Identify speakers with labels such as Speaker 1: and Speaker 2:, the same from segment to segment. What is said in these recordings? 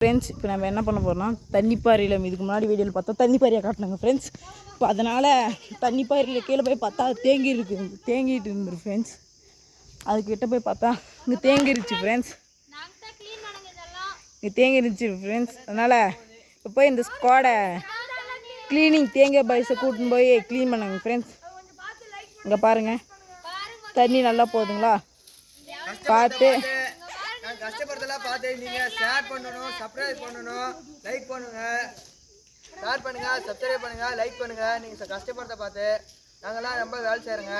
Speaker 1: Friends இப்போ நம்ம என்ன பண்ண போகிறோம்னா தண்ணிப்பாறையில் இதுக்கு முன்னாடி வீடியோவில் பார்த்தா தண்ணிப்பாறையை காட்டினாங்க ஃப்ரெண்ட்ஸ். இப்போ அதனால் தண்ணிப்பாறையில் கீழே போய் பார்த்தா தேங்கிட்டு இருந்துரு ஃப்ரெண்ட்ஸ். அதுக்கிட்ட போய் பார்த்தா இங்கே தேங்கிருச்சு ஃப்ரெண்ட்ஸ். இங்கே தேங்கிருச்சு ஃப்ரெண்ட்ஸ். அதனால் இப்போ போய் இந்த ஸ்குவாடை க்ளீனிங் தேங்காய் பாய்ஸை கூட்டின்னு போய் க்ளீன் பண்ணாங்க ஃப்ரெண்ட்ஸ். இங்கே பாருங்கள் தண்ணி நல்லா போகுதுங்களா பார்த்து.
Speaker 2: கஷ்டப்படுறதெல்லாம் பார்த்து நீங்கள் ஷேர் பண்ணணும், சப்ஸ்கிரைப் பண்ணணும், லைக் பண்ணுங்கள். ஷேர் பண்ணுங்கள், சப்ஸ்கிரைப் பண்ணுங்கள், லைக் பண்ணுங்கள். நீங்கள் கஷ்டப்படுறத பார்த்து நாங்கள்லாம் ரொம்ப வேலை செய்கிறோங்க.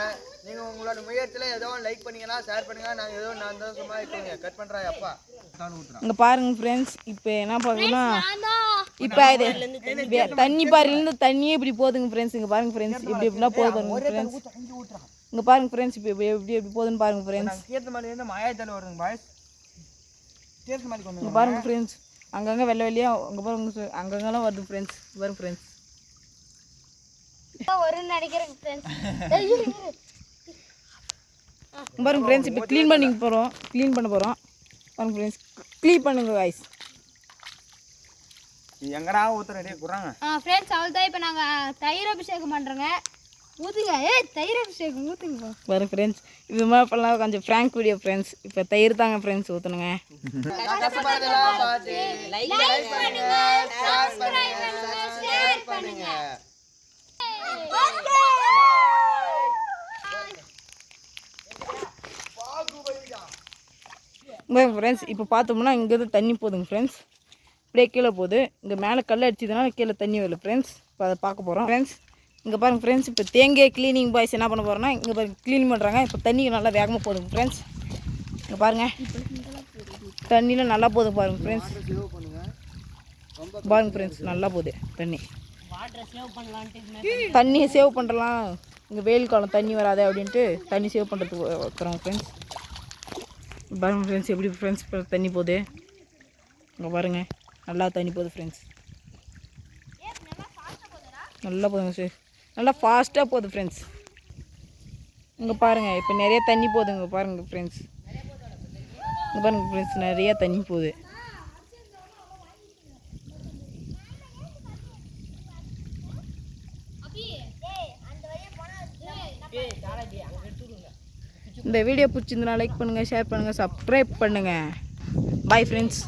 Speaker 2: நீங்கள் உங்களோட முயற்சியில் ஏதோ லைக் பண்ணிங்கன்னா ஷேர் பண்ணுங்கள். நாங்கள் ஏதோ நான் தான் சும்மா இருக்கீங்க கட் பண்ணுறா அப்பா.
Speaker 1: இங்கே பாருங்க ஃப்ரெண்ட்ஸ், இப்போ என்ன பார்க்கணும்னா இப்போ இது தண்ணிப்பாறையிலேருந்து தண்ணியே இப்படி போகுதுங்க ஃப்ரெண்ட்ஸ். இங்கே பாருங்க ஃப்ரெண்ட்ஸ், இப்படி எப்படிலாம் போகுது பாருங்க ஃப்ரெண்ட்ஸ். இங்கே பாருங்க ஃப்ரெண்ட்ஸ், இப்போ எப்படி போகுதுன்னு பாருங்க ஃப்ரெண்ட்ஸ்.
Speaker 2: கீர்த்தமலையிலேருந்து மாயாத்தலை வருதுங்க பாய்ஸ்.
Speaker 1: இங்கே பாருங்க ஃப்ரெண்ட்ஸ், அங்கங்கே வெள்ளை வெள்ளையாக அங்கே பாருங்க அங்கங்கெல்லாம் வருது ஃப்ரெண்ட்ஸ். பாருங்க ஃப்ரெண்ட்ஸ் பாருங்க ஃப்ரெண்ட்ஸ், இப்போ க்ளீன் பண்ண போகிறோம் பாருங்க ஃப்ரெண்ட்ஸ். க்ளீன் பண்ணுங்க காய்ஸ்.
Speaker 2: எங்கடா ஊற்றுறே குறாங்க
Speaker 3: ஃப்ரெண்ட்ஸ். அவள் தான் இப்போ நாங்கள் தயிர் அபிஷேகம் பண்ணுறோங்க. ஊற்றுங்க, தயிர் அபிஷேகம் ஊற்றுங்க
Speaker 1: பாருங்க ஃப்ரெண்ட்ஸ். இது மாதிரி பண்ணலாம் கொஞ்சம் ஃப்ராங்க் வீடியோ ஃப்ரெண்ட்ஸ். இப்போ தயிர் தாங்க ஃப்ரெண்ட்ஸ் ஊற்றணுங்க. ஃப்ரெண்ட்ஸ் இப்போ பார்த்தோம்னா இங்கேருந்து தண்ணி போகுதுங்க ஃப்ரெண்ட்ஸ். இப்படியே கீழே போகுது. இங்கே மேலே கல் அடிச்சதுனால கீழே தண்ணி வரல ஃப்ரெண்ட்ஸ். இப்போ அதை பார்க்க போகிறோம் ஃப்ரெண்ட்ஸ். இங்கே பாருங்கள் ஃப்ரெண்ட்ஸ், இப்போ தேங்காய் க்ளீனிங் பாய்ஸ் என்ன பண்ண போகிறோன்னா இங்கே பாருங்க க்ளீன் பண்ணுறாங்க. இப்போ தண்ணி நல்லா வேகமாக போகுதுங்க ஃப்ரெண்ட்ஸ். இங்கே பாருங்கள் தண்ணியில் நல்லா போகுது பாருங்கள் ஃப்ரெண்ட்ஸ். பாருங்கள் ஃப்ரெண்ட்ஸ் நல்லா போகுது தண்ணியை சேவ் பண்ணலாம். இங்கே வெயில் காலம் தண்ணி வராது அப்படின்ட்டு தண்ணி சேவ் பண்ணுறதுக்கு வைக்கிறோம் ஃப்ரெண்ட்ஸ். பாருங்கள் ஃப்ரெண்ட்ஸ் எப்படி ஃப்ரெண்ட்ஸ் தண்ணி போகுது. இங்கே பாருங்கள் நல்லா தண்ணி போகுது ஃப்ரெண்ட்ஸ். நல்லா போதுங்க சார், நல்லா ஃபாஸ்ட்டாக போகுது ஃப்ரெண்ட்ஸ். இங்கே பாருங்கள் இப்போ நிறைய தண்ணி போகுதுங்க பாருங்கள் ஃப்ரெண்ட்ஸ். இங்கே பாருங்கள் ஃப்ரெண்ட்ஸ் நிறையா தண்ணி போகுது. இந்த வீடியோ பிடிச்சிருந்தனா லைக் பண்ணுங்கள், ஷேர் பண்ணுங்கள், சப்ஸ்கிரைப் பண்ணுங்கள். Bye friends.